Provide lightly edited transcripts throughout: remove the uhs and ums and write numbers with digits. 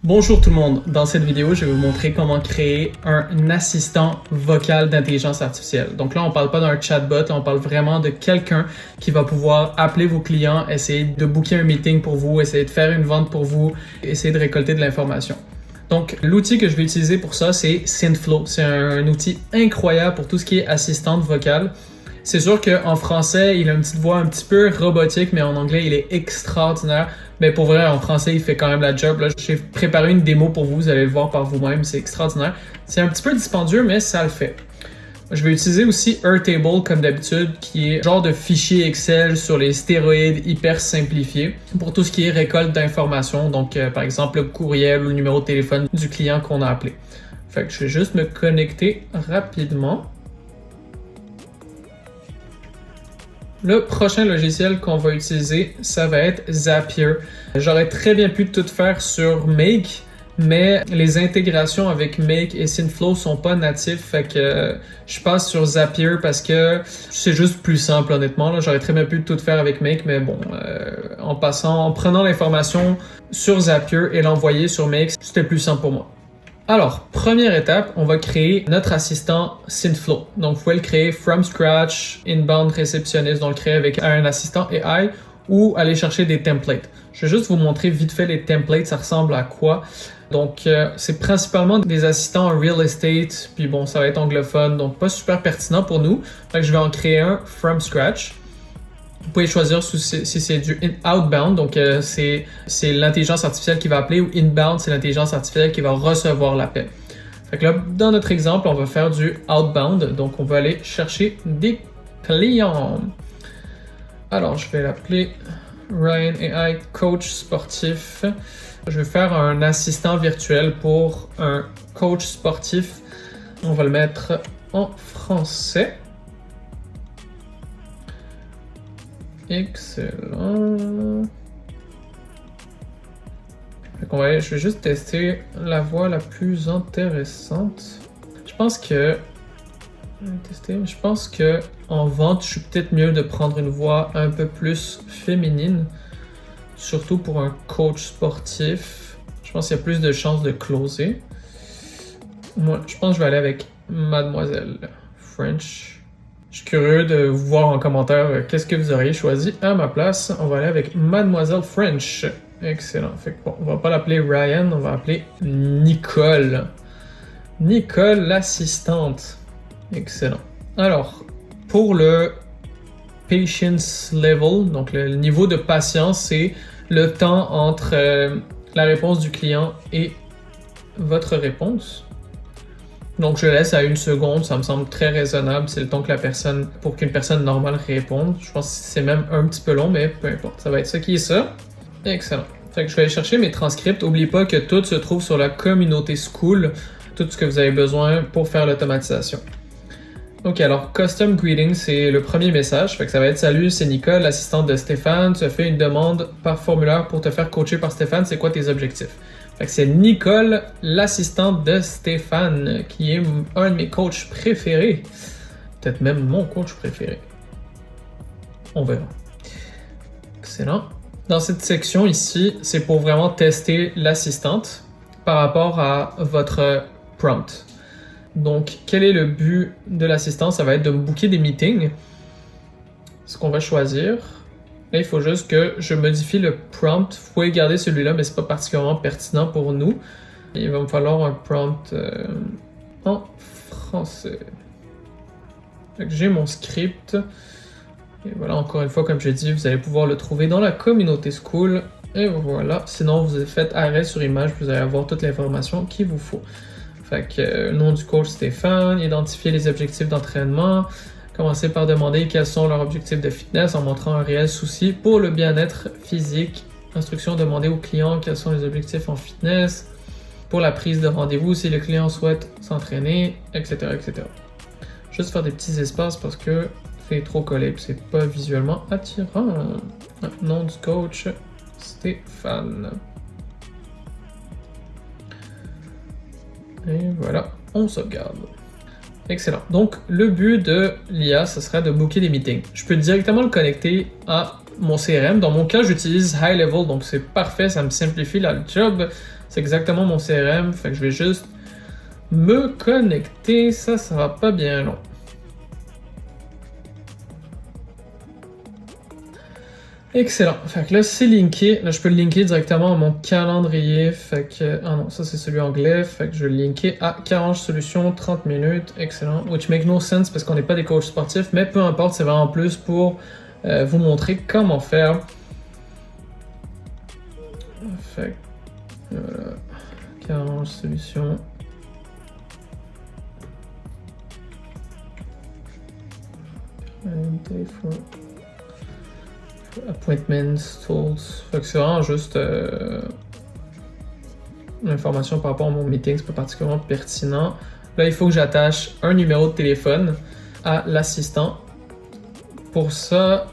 Bonjour tout le monde, dans cette vidéo, je vais vous montrer comment créer un assistant vocal d'intelligence artificielle. Donc là, on ne parle pas d'un chatbot, là, on parle vraiment de quelqu'un qui va pouvoir appeler vos clients, essayer de booker un meeting pour vous, essayer de faire une vente pour vous, essayer de récolter de l'information. Donc l'outil que je vais utiliser pour ça, c'est Synthflow. C'est un outil incroyable pour tout ce qui est assistante vocale. C'est sûr qu'en français, il a une petite voix un petit peu robotique, mais en anglais, il est extraordinaire. Mais pour vrai, en français, il fait quand même la job. Là, j'ai préparé une démo pour vous, vous allez le voir par vous-même, c'est extraordinaire. C'est un petit peu dispendieux, mais ça le fait. Je vais utiliser aussi Airtable comme d'habitude, qui est genre de fichier Excel sur les stéroïdes hyper simplifié pour tout ce qui est récolte d'informations. Donc, par exemple, le courriel ou le numéro de téléphone du client qu'on a appelé. Fait que je vais juste me connecter rapidement. Le prochain logiciel qu'on va utiliser, ça va être Zapier. J'aurais très bien pu tout faire sur Make, mais les intégrations avec Make et Synthflow sont pas natifs, fait que je passe sur Zapier parce que c'est juste plus simple honnêtement. J'aurais très bien pu tout faire avec Make, mais bon, en prenant l'information sur Zapier et l'envoyer sur Make, c'était plus simple pour moi. Alors, première étape, on va créer notre assistant Synthflow. Donc, vous pouvez le créer from scratch, inbound réceptionniste, donc le créer avec un assistant AI ou aller chercher des templates. Je vais juste vous montrer vite fait les templates, ça ressemble à quoi. Donc, c'est principalement des assistants en real estate, puis bon, ça va être anglophone, donc pas super pertinent pour nous. Donc, je vais en créer un from scratch. Vous pouvez choisir si c'est du outbound, donc c'est l'intelligence artificielle qui va appeler, ou inbound, c'est l'intelligence artificielle qui va recevoir l'appel. Fait que là, dans notre exemple, on va faire du outbound, donc on va aller chercher des clients. Alors, je vais l'appeler Ryan AI Coach Sportif. Je vais faire un assistant virtuel pour un coach sportif. On va le mettre en français. Excellent. Je vais juste tester la voix la plus intéressante. Je pense que en vente, je suis peut-être mieux de prendre une voix un peu plus féminine, surtout pour un coach sportif. Je pense qu'il y a plus de chances de closer. Moi, je pense que je vais aller avec Mademoiselle French. Je suis curieux de vous voir en commentaire qu'est-ce que vous auriez choisi à ma place. On va aller avec Mademoiselle French. Excellent. Fait que bon, on va pas l'appeler Ryan, on va l'appeler Nicole. Nicole, l'assistante. Excellent. Alors, pour le patience level, donc le niveau de patience, c'est le temps entre la réponse du client et votre réponse. Donc, je laisse à 1 seconde, ça me semble très raisonnable. C'est le temps que pour qu'une personne normale réponde. Je pense que c'est même un petit peu long, mais peu importe. Ça va être ça qui est ça. Excellent. Fait que je vais aller chercher mes transcripts. N'oubliez pas que tout se trouve sur la communauté Skool. Tout ce que vous avez besoin pour faire l'automatisation. Ok, alors Custom Greeting, c'est le premier message. Fait que ça va être: salut, c'est Nicole, l'assistante de Stéphane. Tu as fait une demande par formulaire pour te faire coacher par Stéphane. C'est quoi tes objectifs? Fait que c'est Nicole, l'assistante de Stéphane, qui est un de mes coachs préférés. Peut-être même mon coach préféré. On verra. Excellent. Dans cette section ici, c'est pour vraiment tester l'assistante par rapport à votre prompt. Donc, quel est le but de l'assistante? Ça va être de booker des meetings. Ce qu'on va choisir. Là, il faut juste que je modifie le prompt. Vous pouvez garder celui-là, mais c'est pas particulièrement pertinent pour nous. Il va me falloir un prompt en français. J'ai mon script. Et voilà, encore une fois, comme je dis, vous allez pouvoir le trouver dans la communauté Skool. Et voilà. Sinon, vous faites arrêt sur image, vous allez avoir toute l'information qu'il vous faut. Fait que nom du coach Stéphane, identifier les objectifs d'entraînement. Commencez par demander quels sont leurs objectifs de fitness en montrant un réel souci pour le bien-être physique. Instruction: demander au client quels sont les objectifs en fitness. Pour la prise de rendez-vous, si le client souhaite s'entraîner, etc., etc. Juste faire des petits espaces parce que c'est trop collé et c'est pas visuellement attirant. Nom du coach Stéphane. Et voilà, on sauvegarde. Excellent. Donc, le but de l'IA, ce serait de booker des meetings. Je peux directement le connecter à mon CRM. Dans mon cas, j'utilise High Level, donc c'est parfait, ça me simplifie le job. C'est exactement mon CRM, fait que je vais juste me connecter, ça sera pas bien long. Excellent. Fait que là, c'est linké. Là, je peux le linker directement à mon calendrier. Fait que... Ah non, ça, c'est celui anglais. Fait que je vais le linker à Carange Solutions, 30 minutes. Excellent. Which make no sense parce qu'on n'est pas des coachs sportifs, mais peu importe, c'est vraiment plus pour vous montrer comment faire. Fait que... Voilà. Carange Solutions. Appointments, tools. Fait que c'est vraiment juste l'information par rapport à mon meeting, c'est pas particulièrement pertinent. Là, il faut que j'attache un numéro de téléphone à l'assistant. Pour ça,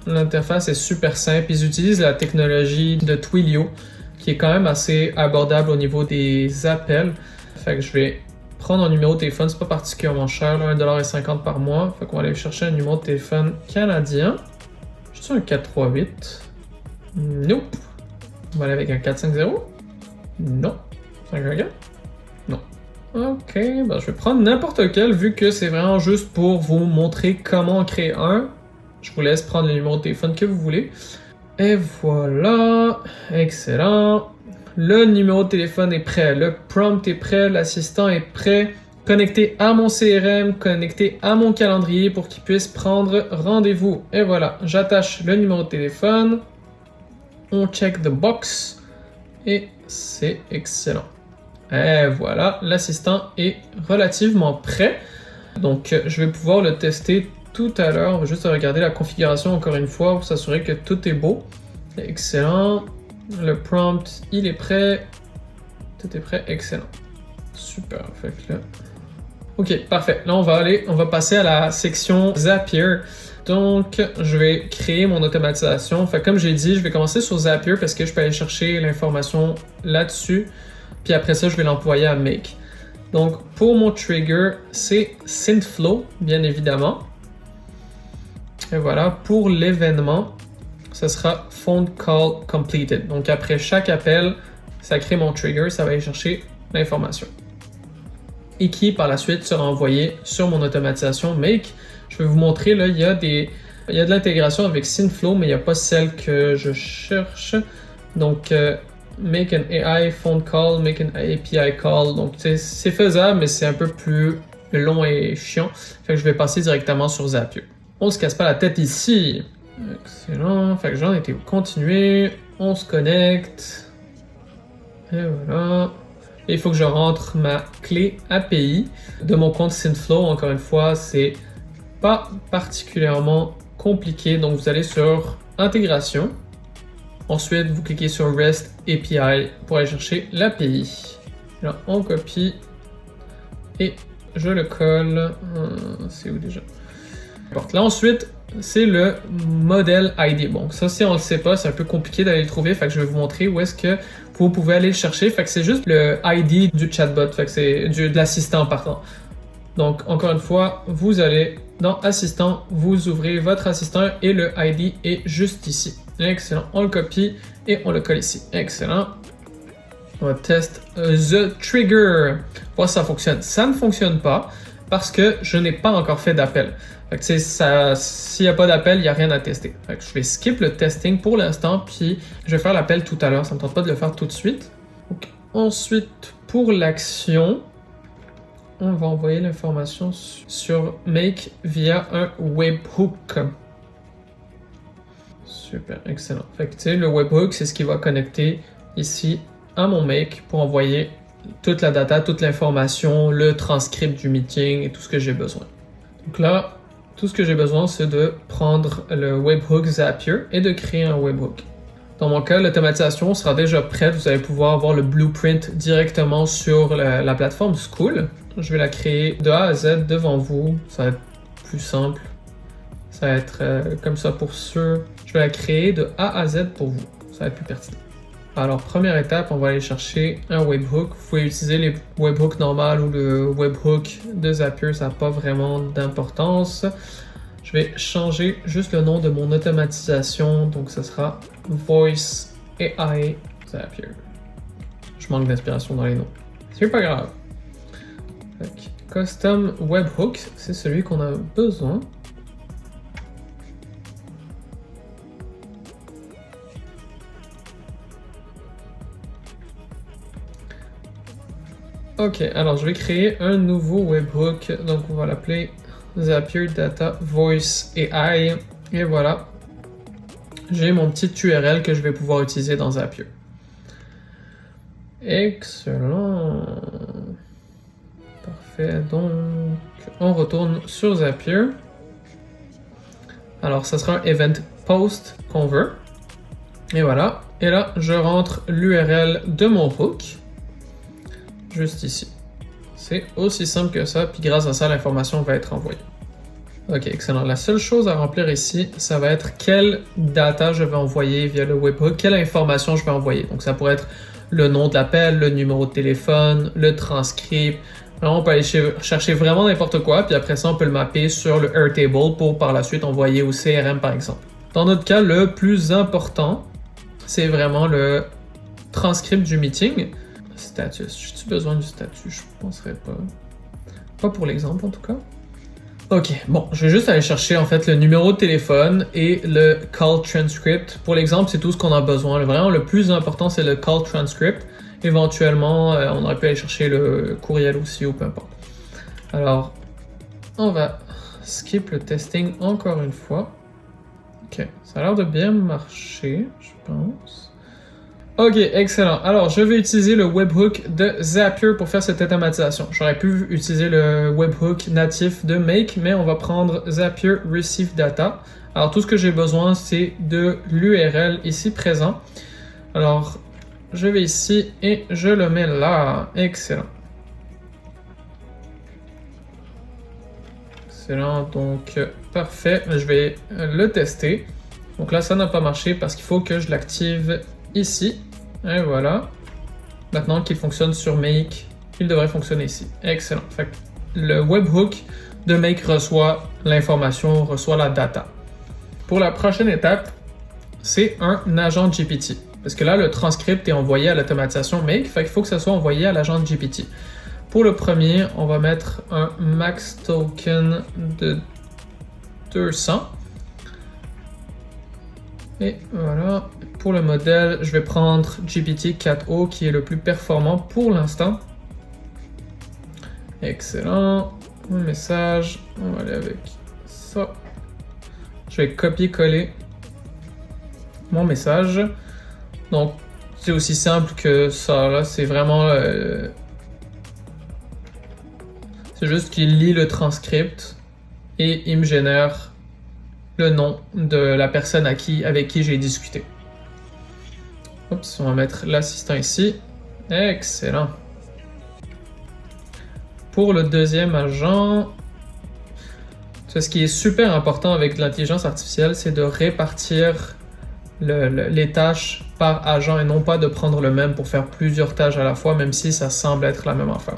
l'interface est super simple. Ils utilisent la technologie de Twilio, qui est quand même assez abordable au niveau des appels. Fait que je vais prendre un numéro de téléphone, c'est pas particulièrement cher, là, 1,50$ par mois. Fait qu'on va aller chercher un numéro de téléphone canadien. J'ai-tu un 438? Nope. On va aller avec un 450? Non. 514? Non. Ok, ben je vais prendre n'importe lequel vu que c'est vraiment juste pour vous montrer comment créer un. Je vous laisse prendre le numéro de téléphone que vous voulez. Et voilà. Excellent. Le numéro de téléphone est prêt, le prompt est prêt, l'assistant est prêt. Connecté à mon CRM, connecté à mon calendrier pour qu'il puisse prendre rendez-vous. Et voilà, j'attache le numéro de téléphone. On check the box. Et c'est excellent. Et voilà, l'assistant est relativement prêt. Donc, je vais pouvoir le tester tout à l'heure. On va juste regarder la configuration encore une fois pour s'assurer que tout est beau. Excellent. Le prompt, il est prêt. Tout est prêt, excellent. Super, fait que là... Ok, parfait. Là, on va passer à la section Zapier. Donc, je vais créer mon automatisation. Fait comme j'ai dit, je vais commencer sur Zapier parce que je peux aller chercher l'information là-dessus. Puis après ça, je vais l'envoyer à Make. Donc, pour mon trigger, c'est Synthflow, bien évidemment. Et voilà, pour l'événement, ce sera Phone Call Completed. Donc, après chaque appel, ça crée mon trigger, ça va aller chercher l'information. Et qui, par la suite, sera envoyé sur mon automatisation Make. Je vais vous montrer, là, il y a de l'intégration avec Synthflow, mais il n'y a pas celle que je cherche. Donc, Make an AI phone call, Make an API call. Donc, c'est faisable, mais c'est un peu plus long et chiant. Fait que je vais passer directement sur Zapier. On se casse pas la tête ici. Excellent. Fait que j'en ai été continuer. On se connecte. Et voilà. Et il faut que je rentre ma clé API de mon compte Synthflow. Encore une fois, c'est pas particulièrement compliqué. Donc, vous allez sur Intégration. Ensuite, vous cliquez sur REST API pour aller chercher l'API. Là, on copie et je le colle. C'est où déjà? Là, ensuite, c'est le modèle ID. Bon, ça, si on le sait pas, c'est un peu compliqué d'aller le trouver. Fait que je vais vous montrer où est-ce que vous pouvez aller le chercher. Fait que c'est juste le ID du chatbot. Fait que c'est de l'assistant, pardon. Donc, encore une fois, vous allez dans Assistant, vous ouvrez votre assistant et le ID est juste ici. Excellent. On le copie et on le colle ici. Excellent. On va tester The Trigger. Voir si ça fonctionne. Ça ne fonctionne pas parce que je n'ai pas encore fait d'appel. Fait que s'il n'y a pas d'appel, il n'y a rien à tester. Fait que je vais skip le testing pour l'instant, puis je vais faire l'appel tout à l'heure. Ça ne me tente pas de le faire tout de suite. Okay. Ensuite, pour l'action, on va envoyer l'information sur Make via un webhook. Super, excellent. Fait que tu sais, le webhook, c'est ce qui va connecter ici à mon Make pour envoyer toute la data, toute l'information, le transcript du meeting et tout ce que j'ai besoin. Donc là, tout ce que j'ai besoin, c'est de prendre le webhook Zapier et de créer un webhook. Dans mon cas, l'automatisation sera déjà prête. Vous allez pouvoir avoir le blueprint directement sur la plateforme Skool. Je vais la créer de A à Z devant vous. Ça va être plus simple. Ça va être comme ça pour ceux. Je vais la créer de A à Z pour vous. Ça va être plus pertinent. Alors, première étape, on va aller chercher un webhook. Vous pouvez utiliser les webhooks normales ou le webhook de Zapier. Ça n'a pas vraiment d'importance. Je vais changer juste le nom de mon automatisation. Donc, ce sera Voice AI Zapier. Je manque d'inspiration dans les noms. C'est pas grave. Custom webhook, c'est celui qu'on a besoin. Ok, alors je vais créer un nouveau webhook. Donc on va l'appeler Zapier Data Voice AI. Et voilà. J'ai mon petit URL que je vais pouvoir utiliser dans Zapier. Excellent. Parfait. Donc, on retourne sur Zapier. Alors, ça sera un event post qu'on veut. Et voilà. Et là, je rentre l'URL de mon hook. Juste ici. C'est aussi simple que ça. Puis grâce à ça, l'information va être envoyée. Ok, excellent. La seule chose à remplir ici, ça va être quelle data je vais envoyer via le webhook, quelle information je vais envoyer. Donc ça pourrait être le nom de l'appel, le numéro de téléphone, le transcript. Alors, on peut aller chercher vraiment n'importe quoi, puis après ça, on peut le mapper sur le Airtable pour par la suite envoyer au CRM par exemple. Dans notre cas, le plus important, c'est vraiment le transcript du meeting. Status. J'ai-tu besoin du statut? Je penserais pas. Pas pour l'exemple en tout cas. Ok, bon, je vais juste aller chercher en fait le numéro de téléphone et le call transcript. Pour l'exemple, c'est tout ce qu'on a besoin. Vraiment, le plus important, c'est le call transcript. Éventuellement, on aurait pu aller chercher le courriel aussi ou peu importe. Alors, on va skip le testing encore une fois. Ok, ça a l'air de bien marcher, je pense. Ok, excellent. Alors, je vais utiliser le webhook de Zapier pour faire cette automatisation. J'aurais pu utiliser le webhook natif de Make, mais on va prendre Zapier Receive Data. Alors, tout ce que j'ai besoin, c'est de l'URL ici présent. Alors, je vais ici et je le mets là. Excellent. Excellent, donc parfait. Je vais le tester. Donc là, ça n'a pas marché parce qu'il faut que je l'active ici. Et voilà. Maintenant qu'il fonctionne sur Make, il devrait fonctionner ici. Excellent. Fait que le webhook de Make reçoit l'information, reçoit la data. Pour la prochaine étape, c'est un agent GPT. Parce que là, le transcript est envoyé à l'automatisation Make, fait qu'il faut que ça soit envoyé à l'agent GPT. Pour le premier, on va mettre un max token de 200. Et voilà, pour le modèle, je vais prendre GPT-4o qui est le plus performant pour l'instant. Excellent. Un message, on va aller avec ça. Je vais copier-coller mon message. Donc, c'est aussi simple que ça, là, c'est vraiment... c'est juste qu'il lit le transcript et il me génère le nom de la personne avec qui j'ai discuté. Oups, on va mettre l'assistant ici. Excellent. Pour le deuxième agent, ce qui est super important avec l'intelligence artificielle, c'est de répartir les tâches par agent et non pas de prendre le même pour faire plusieurs tâches à la fois, même si ça semble être la même affaire.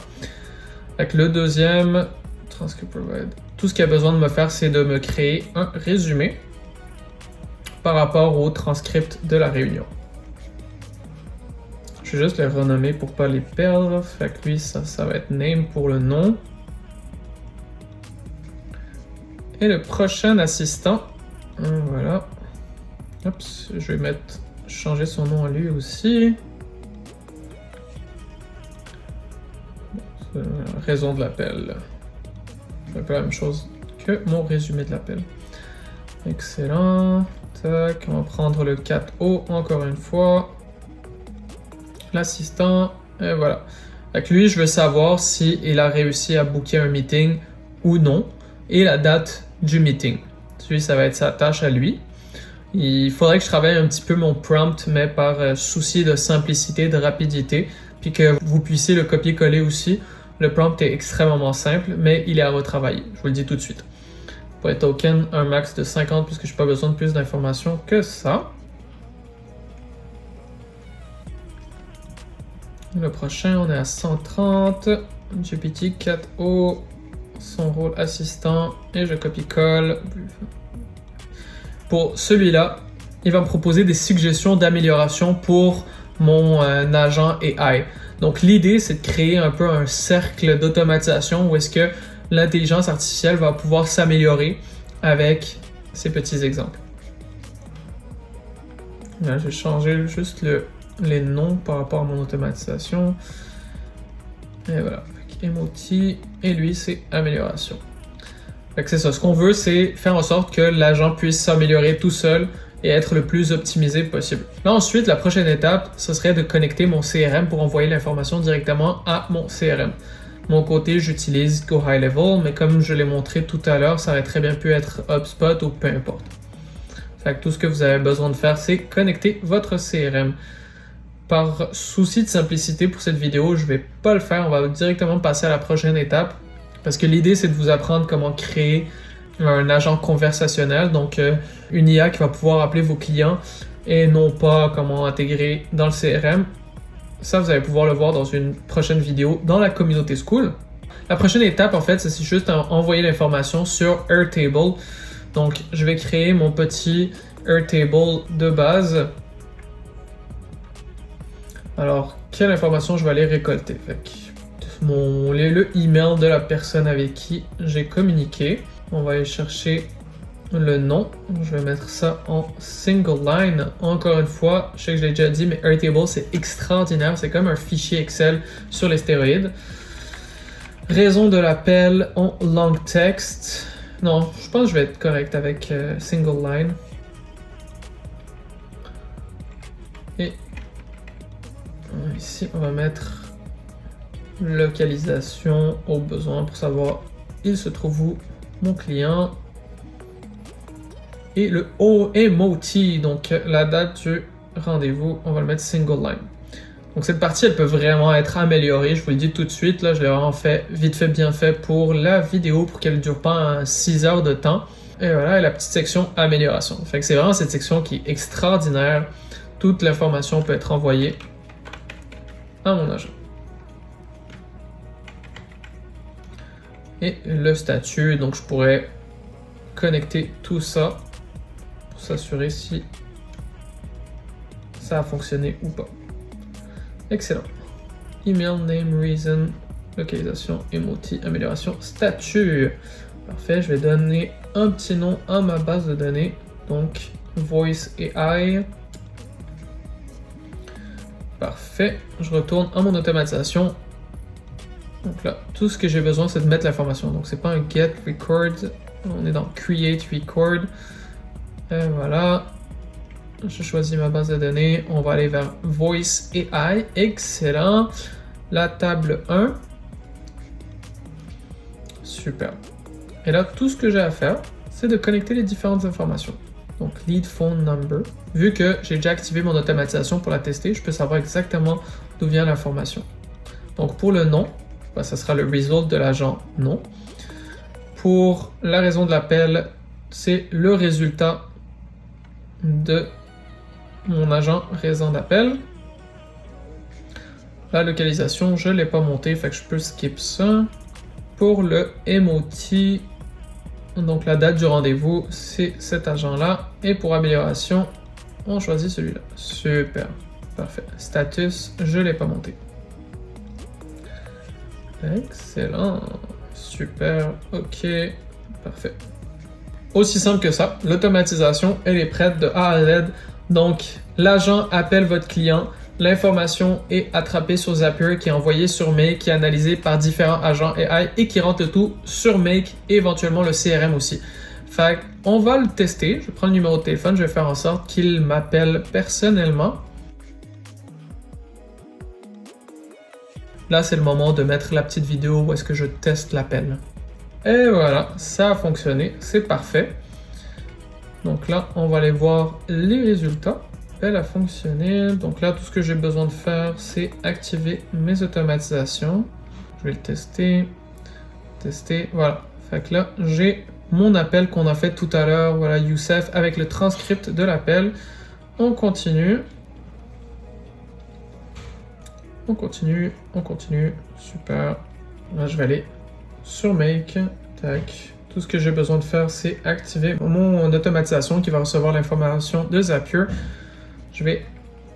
Avec le deuxième, transcript provide. Tout ce qu'il y a besoin de me faire, c'est de me créer un résumé par rapport au transcript de la réunion. Je vais juste les renommer pour pas les perdre. Fait que lui, ça va être name pour le nom. Et le prochain assistant, voilà. Oups, je vais changer son nom à lui aussi. Raison de l'appel. C'est un peu la même chose que mon résumé de l'appel. Excellent. Tac, on va prendre le 4O encore une fois. L'assistant, et voilà. Avec lui, je veux savoir s'il a réussi à booker un meeting ou non, et la date du meeting. Celui, ça va être sa tâche à lui. Il faudrait que je travaille un petit peu mon prompt, mais par souci de simplicité, de rapidité, puis que vous puissiez le copier-coller aussi. Le prompt est extrêmement simple, mais il est à retravailler. Je vous le dis tout de suite. Pour les tokens, un max de 50, puisque je n'ai pas besoin de plus d'informations que ça. Le prochain, on est à 130. GPT-4o, son rôle assistant, et je copie-colle. Pour celui-là, il va me proposer des suggestions d'amélioration pour mon agent AI. Donc l'idée, c'est de créer un peu un cercle d'automatisation où est-ce que l'intelligence artificielle va pouvoir s'améliorer avec ces petits exemples. Là, je vais changer juste les noms par rapport à mon automatisation. Et voilà. Emoji, et lui, c'est amélioration. Fait que c'est ça. Ce qu'on veut, c'est faire en sorte que l'agent puisse s'améliorer tout seul et être le plus optimisé possible. Là, ensuite, la prochaine étape, ce serait de connecter mon CRM pour envoyer l'information directement à mon CRM. De mon côté, j'utilise Go High Level, mais comme je l'ai montré tout à l'heure, ça aurait très bien pu être HubSpot ou peu importe. Fait que tout ce que vous avez besoin de faire, c'est connecter votre CRM. Par souci de simplicité pour cette vidéo, je ne vais pas le faire. On va directement passer à la prochaine étape. Parce que l'idée, c'est de vous apprendre comment créer un agent conversationnel. Donc, une IA qui va pouvoir appeler vos clients et non pas comment intégrer dans le CRM. Ça, vous allez pouvoir le voir dans une prochaine vidéo dans la communauté Skool. La prochaine étape, en fait, c'est juste envoyer l'information sur Airtable. Donc, je vais créer mon petit Airtable de base. Alors, quelle information je vais aller récolter? Fait que le email de la personne avec qui j'ai communiqué. On va aller chercher le nom. Je vais mettre ça en single line. Encore une fois, je sais que je l'ai déjà dit, mais Airtable, c'est extraordinaire. C'est comme un fichier Excel sur les stéroïdes. Raison de l'appel en long text. Non, je pense que je vais être correct avec single line. Et ici, on va mettre localisation au besoin pour savoir il se trouve où mon client. Et le emoji, donc la date du rendez-vous, on va le mettre single line. Donc cette partie, elle peut vraiment être améliorée, je vous le dis tout de suite, là je l'ai vraiment fait vite fait, bien fait pour la vidéo pour qu'elle ne dure pas 6 heures de temps. Et voilà, et la petite section amélioration. Fait que c'est vraiment cette section qui est extraordinaire. Toute l'information peut être envoyée à mon agent. Et le statut, donc je pourrais connecter tout ça pour s'assurer si ça a fonctionné ou pas. Excellent. Email, name, reason, localisation, emoji, amélioration, statut. Parfait, je vais donner un petit nom à ma base de données. Donc, Voice AI. Parfait, je retourne à mon automatisation. Donc là, tout ce que j'ai besoin, c'est de mettre l'information. Donc, c'est pas un get record. On est dans create record. Et voilà. Je choisis ma base de données. On va aller vers Voice AI. Excellent. La table 1. Super. Et là, tout ce que j'ai à faire, c'est de connecter les différentes informations. Donc, lead phone number. Vu que j'ai déjà activé mon automatisation pour la tester, je peux savoir exactement d'où vient l'information. Donc, pour le nom, ben, ça sera le result de l'agent nom. Pour la raison de l'appel, c'est le résultat de mon agent raison d'appel. La localisation, je ne l'ai pas monté, fait que je peux skip ça. Pour le emoji, donc la date du rendez-vous, c'est cet agent-là. Et pour amélioration, on choisit celui-là. Super, parfait. Status, je ne l'ai pas monté. Excellent, super, ok, parfait. Aussi simple que ça, l'automatisation, elle est prête de A à Z. Donc, l'agent appelle votre client, l'information est attrapée sur Zapier, qui est envoyée sur Make, qui est analysée par différents agents AI et qui rentre le tout sur Make et éventuellement le CRM aussi. Fait on va le tester. Je vais prendre le numéro de téléphone, je vais faire en sorte qu'il m'appelle personnellement. Là, c'est le moment de mettre la petite vidéo où est-ce que je teste l'appel. Et voilà, ça a fonctionné, c'est parfait. Donc là, on va aller voir les résultats. Elle a fonctionné. Donc là, tout ce que j'ai besoin de faire, c'est activer mes automatisations. Je vais le tester. Tester, voilà. Fait que là, j'ai mon appel qu'on a fait tout à l'heure. Voilà, Youssef, avec le transcript de l'appel. On continue. On continue, on continue. Super. Là, je vais aller sur Make. Tac. Tout ce que j'ai besoin de faire, c'est activer mon automatisation qui va recevoir l'information de Zapier. Je vais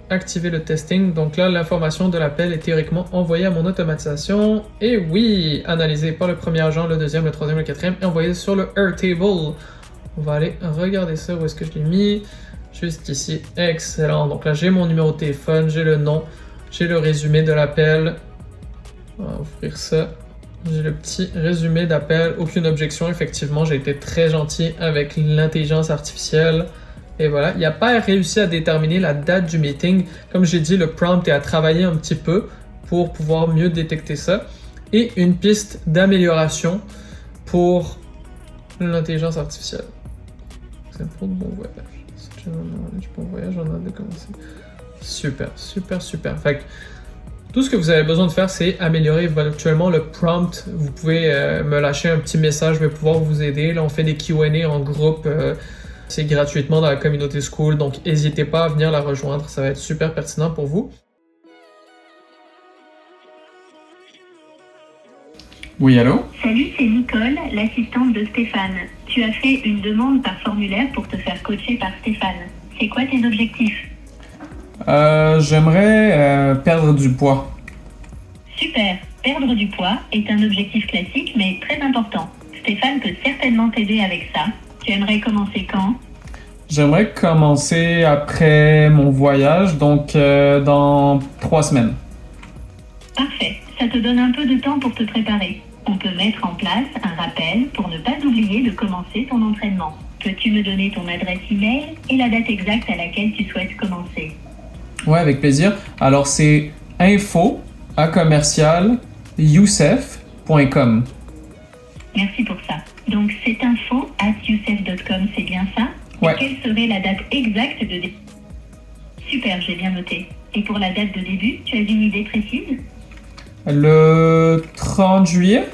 activer le testing. Donc là, l'information de l'appel est théoriquement envoyée à mon automatisation. Et oui, analysé par le premier agent, le deuxième, le troisième, le quatrième et envoyé sur le Airtable. On va aller regarder ça. Où est-ce que je l'ai mis? Juste ici. Excellent. Donc là, j'ai mon numéro de téléphone, j'ai le nom, j'ai le résumé de l'appel. On va ouvrir ça. J'ai le petit résumé d'appel. Aucune objection. Effectivement, j'ai été très gentil avec l'intelligence artificielle. Et voilà, il n'a pas réussi à déterminer la date du meeting. Comme j'ai dit, le prompt est à travailler un petit peu pour pouvoir mieux détecter ça. Et une piste d'amélioration pour l'intelligence artificielle. C'est pour bon voyage. Bon voyage, on a de commencer. Super, super, super. Fait que tout ce que vous avez besoin de faire, c'est améliorer virtuellement le prompt. Vous pouvez me lâcher un petit message, je vais pouvoir vous aider. Là, on fait des Q&A en groupe. C'est gratuitement dans la communauté Skool, donc n'hésitez pas à venir la rejoindre. Ça va être super pertinent pour vous. Oui, allô? Salut, c'est Nicole, l'assistante de Stéphane. Tu as fait une demande par formulaire pour te faire coacher par Stéphane. C'est quoi tes objectifs? J'aimerais perdre du poids. Super. Perdre du poids est un objectif classique, mais très important. Stéphane peut certainement t'aider avec ça. Tu aimerais commencer quand? J'aimerais commencer après mon voyage, donc dans 3 semaines. Parfait. Ça te donne un peu de temps pour te préparer. On peut mettre en place un rappel pour ne pas oublier de commencer ton entraînement. Peux-tu me donner ton adresse email et la date exacte à laquelle tu souhaites commencer? Ouais, avec plaisir. Alors, c'est info@youssef.com. Merci pour ça. Donc, c'est info@youssef.com, c'est bien ça? Ouais. Et quelle serait la date exacte de début? Super, j'ai bien noté. Et pour la date de début, tu as une idée précise? Le 30 juillet?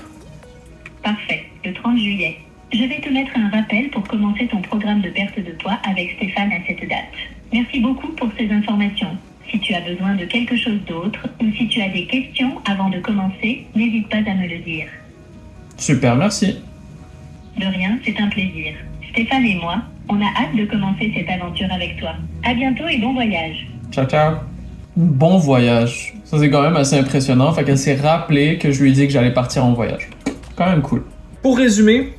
Parfait, le 30 juillet. Je vais te mettre un rappel pour commencer ton programme de perte de poids avec Stéphane à cette date. Merci beaucoup pour ces informations. Si tu as besoin de quelque chose d'autre ou si tu as des questions avant de commencer, n'hésite pas à me le dire. Super, merci. De rien, c'est un plaisir. Stéphane et moi, on a hâte de commencer cette aventure avec toi. À bientôt et bon voyage. Ciao, ciao. Bon voyage. Ça, c'est quand même assez impressionnant. Fait qu'elle s'est rappelée que je lui ai dit que j'allais partir en voyage. Quand même cool. Pour résumer,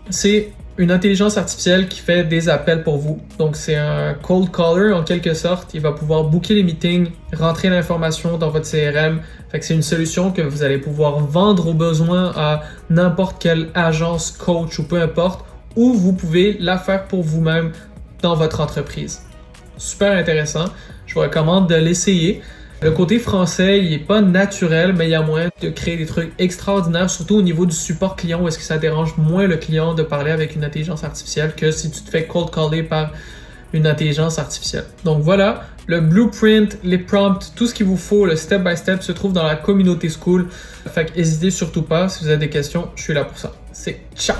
c'est une intelligence artificielle qui fait des appels pour vous. Donc, c'est un cold caller en quelque sorte. Il va pouvoir booker les meetings, rentrer l'information dans votre CRM. Fait que c'est une solution que vous allez pouvoir vendre au besoin à n'importe quelle agence, coach ou peu importe, ou vous pouvez la faire pour vous-même dans votre entreprise. Super intéressant. Je vous recommande de l'essayer. Le côté français, il n'est pas naturel, mais il y a moyen de créer des trucs extraordinaires, surtout au niveau du support client, où est-ce que ça dérange moins le client de parler avec une intelligence artificielle que si tu te fais cold caller par une intelligence artificielle. Donc voilà, le blueprint, les prompts, tout ce qu'il vous faut, le step by step se trouve dans la communauté Skool. Fait que n'hésitez surtout pas, si vous avez des questions, je suis là pour ça. C'est ciao!